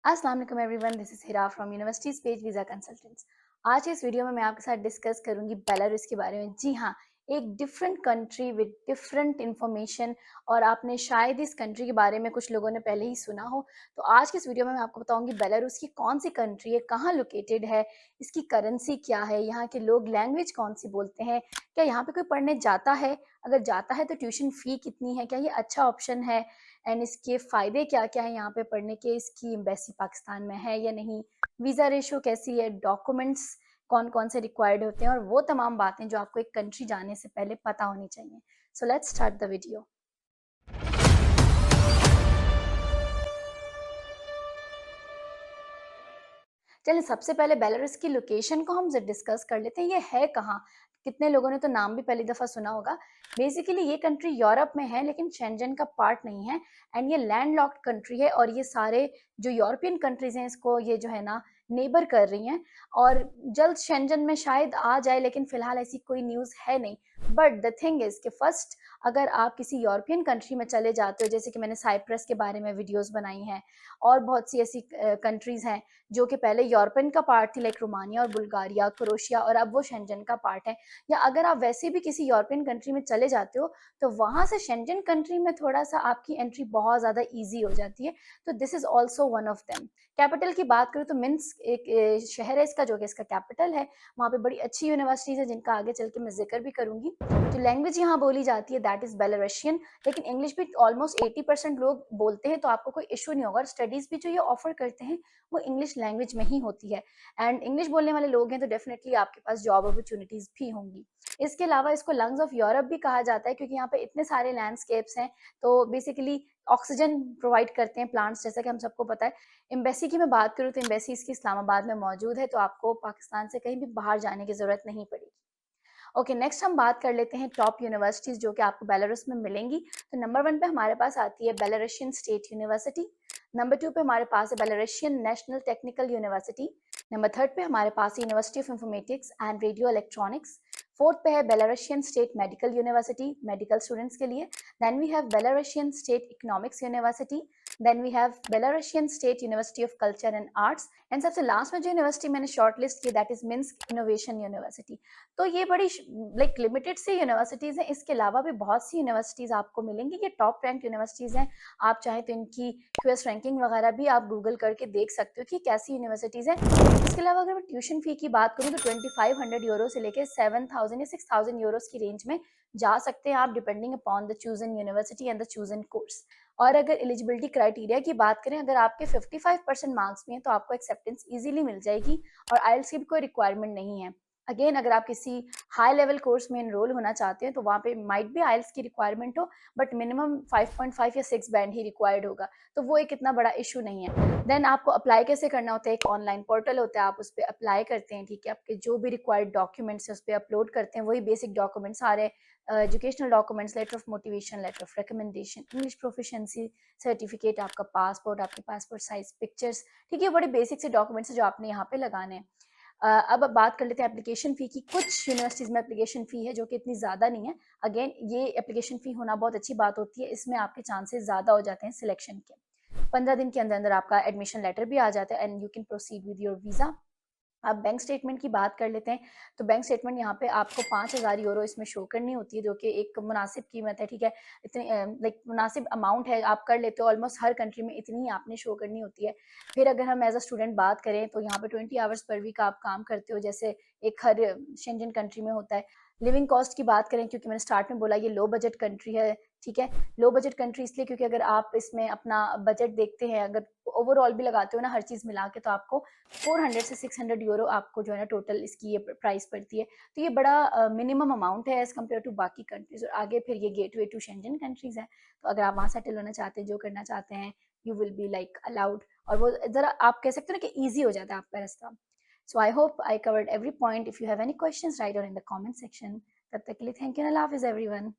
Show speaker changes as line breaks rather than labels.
अस्सलाम वालेकुम everyone, this is Hira from university page visa consultants. आज इस वीडियो में मैं आपके साथ डिस्कस करूंगी बेलारूस के बारे में। जी हाँ, एक different country with different information, और आपने शायद इस कंट्री के बारे में कुछ लोगों ने पहले ही सुना हो। तो आज की इस वीडियो में मैं आपको बताऊंगी बेलारूस की कौन सी कंट्री है, कहाँ लोकेटेड है, इसकी करेंसी क्या है, यहाँ के लोग लैंग्वेज कौन सी बोलते हैं, क्या यहाँ पे कोई पढ़ने जाता है, अगर जाता है तो ट्यूशन फ़ी कितनी है, क्या ये अच्छा ऑप्शन है, एंड इसके फ़ायदे क्या-क्या हैं यहाँ पे पढ़ने के, इसकी एम्बेसी पाकिस्तान में है या नहीं, वीज़ा रेशियो कैसी है, डॉक्यूमेंट्स कौन-कौन से रिक्वायर्ड होते हैं, और वो तमाम बातें जो आपको एक कंट्री जाने से पहले पता होनी चाहिए। So let's start the video. चलिए सबसे पहले बेलारूस की लोकेशन को हम डिस्कस कर लेते हैं। ये है कहाँ? कितने लोगों ने तो नाम भी पहली दफ़ा सुना होगा। बेसिकली ये कंट्री यूरोप में है लेकिन शेंजन का पार्ट नहीं है, एंड ये लैंडलॉक्ड कंट्री है, और ये सारे जो यूरोपियन कंट्रीज़ हैं इसको ये जो है ना नेबर कर रही हैं, और जल्द शेंजन में शायद आ जाए, लेकिन फ़िलहाल ऐसी कोई न्यूज़ है नहीं। बट द थिंग इज़ कि फर्स्ट अगर आप किसी यूरोपियन कंट्री में चले जाते हो, जैसे कि मैंने साइप्रस के बारे में वीडियोज़ बनाई हैं, और बहुत सी ऐसी कंट्रीज़ हैं जो कि पहले यूरोपियन का पार्ट थी, लाइक रोमानिया और बुल्गारिया, क्रोएशिया, और अब वो शेंजन का पार्ट है। या अगर आप वैसे भी किसी यूरोपियन कंट्री में चले जाते हो, तो वहाँ से शेंजन कंट्री में थोड़ा-सा आपकी एंट्री बहुत ज़्यादा ईज़ी हो जाती है। तो this is also one of them. Capital की बात करूँ तो मिन्स्क एक शहर है इसका, जो कि इसका कैपिटल है। वहाँ पे बड़ी अच्छी यूनिवर्सिटीज़ हैं जिनका आगे चल के मैं ज़िक्र भी करूँगी। जो लैंग्वेज यहाँ बोली जाती है दैट इज़ बेलारूसियन, लेकिन इंग्लिश भी ऑलमोस्ट 80% लोग बोलते हैं, तो आपको कोई इश्यू नहीं होगा, और स्टडीज़ भी जो ये ऑफ़र करते हैं वो इंग्लिश लैंग्वेज में ही होती है, एंड इंग्लिश बोलने वाले लोग हैं तो डेफिनेटली आपके पास जॉब अपॉर्चुनिटीज़ भी होंगी। इसके अलावा इसको लंग्स ऑफ यूरोप भी कहा जाता है, क्योंकि यहाँ पे इतने सारे लैंडस्केप्स हैं, तो बेसिकली ऑक्सीजन प्रोवाइड करते हैं प्लांट्स, जैसा कि हम सबको पता है। एम्बेसी की मैं बात करूँ तो एम्बेसी इसकी इस्लामाबाद में मौजूद है, तो आपको पाकिस्तान से कहीं भी बाहर जाने की ज़रूरत नहीं पड़ेगी। ओके, नेक्स्ट हम बात कर लेते हैं टॉप यूनिवर्सिटीज़ जो कि आपको बेलारूस में मिलेंगी। तो नंबर 1 पे हमारे पास आती है बेलारूसियन स्टेट यूनिवर्सिटी। नंबर 2 पे हमारे पास है Belarusian National Technical University. Number 3 पे हमारे पास है University of Informatics and Radio Electronics. 4th पे है Belarusian State Medical University, medical students के लिए। Then we have Belarusian State Economics University. Then we have Belarusian State University of Culture and Arts, and सबसे last में जो university मैंने shortlist की that is Minsk Innovation University. तो ये बड़ी लाइक लिमिटेड सी यूनिवर्सिटीज़ हैं, इसके अलावा भी बहुत सी यूनिवर्सिटीज़ आपको मिलेंगी। ये टॉप रैंक यूनिवर्सिटीज़ हैं। आप चाहें तो इनकी क्यूएस रैंकिंग वगैरह भी आप गूगल करके देख सकते हो कि कैसी यूनिवर्सिटीज़ हैं। इसके अलावा अगर मैं ट्यूशन फ़ी की बात करूँ तो 2500 यूरो से लेके 7000 या 6000 यूरोज़ की रेंज में जा सकते हैं आप, depending upon the chosen university and the chosen course. और अगर एलिजिबिलिटी क्राइटेरिया की बात करें, अगर आपके 55% मार्क्स भी हैं तो आपको एक्सेप्टेंस ईज़िली मिल जाएगी, और आईएलटीएस की भी कोई रिक्वायरमेंट नहीं है। अगेन अगर आप किसी हाई लेवल कोर्स में एनरोल होना चाहते हैं तो वहाँ पे माइट भी आइल्स की रिक्वायरमेंट हो, बट मिनिमम 5.5 या 6 बैंड ही रिक्वायर्ड होगा, तो वो एक इतना बड़ा इशू नहीं है। देन आपको अप्लाई कैसे करना होता है, एक ऑनलाइन पोर्टल होता है, आप उस पर अप्लाई करते हैं, ठीक है, आपके जो भी रिक्वायर्ड डॉक्यूमेंट्स है उस पर अपलोड करते हैं, वही बेसिक डॉक्यूमेंट्स सारे, educational documents, letter of motivation, letter of recommendation, English proficiency certificate, आपका पासपोर्ट, आपके पासपोर्ट साइज पिक्चर्स, ठीक है, बड़े बेसिक से डॉक्यूमेंट्स हैं जो आपने यहाँ पे लगाने हैं। अब बात कर लेते हैं एप्लीकेशन फ़ी की। कुछ यूनिवर्सिटीज़ में एप्लीकेशन फ़ी है जो कि इतनी ज़्यादा नहीं है। अगेन ये एप्लीकेशन फ़ी होना बहुत अच्छी बात होती है, इसमें आपके चांसेस ज़्यादा हो जाते हैं सिलेक्शन के। 15 दिन के अंदर-अंदर आपका एडमिशन लेटर भी आ जाता है, and you can proceed with your visa. अब बैंक स्टेटमेंट की बात कर लेते हैं, तो बैंक स्टेटमेंट यहाँ पे आपको 5000 यूरो इसमें शो करनी होती है, जो कि एक मुनासिब कीमत है, ठीक है? इतनी लाइक मुनासिब अमाउंट है, आप कर लेते हो, ऑलमोस्ट हर कंट्री में इतनी ही आपने शो करनी होती है। फिर अगर हम एज़ अ स्टूडेंट बात करें, तो यहाँ पे 20 आवर्स पर वीक आप काम करते हो, जैसे एक हर शेंजन कंट्री में होता है। लिविंग कॉस्ट की बात करें, क्योंकि मैंने स्टार्ट में बोला ये लो बजट कंट्री है, ठीक है? लो बजट कंट्री इसलिए क्योंकि अगर आप इसमें अपना बजट देखते हैं, अगर ओवरऑल भी लगाते हो ना हर चीज़ मिला के, तो आपको 400 से 600 यूरो आपको जो है ना टोटल इसकी ये प्राइस पड़ती है। तो ये बड़ा मिनिमम अमाउंट है एज़ कम्पेयर टू बाकी कंट्रीज़, और आगे फिर ये गेटवे टू शेंजन कंट्रीज़ है। तो अगर आप वहाँ सेटल होना चाहते हैं, जो करना चाहते हैं, you will be like allowed, और वो ज़रा आप कह सकते हो ना कि ईज़ी हो जाता है आपका रास्ता। So I hope I covered every point. If you have any questions write down in the comment section. तब तक के लिए थैंक यू, अल्लाह हाफ़िज़ एवरीवन।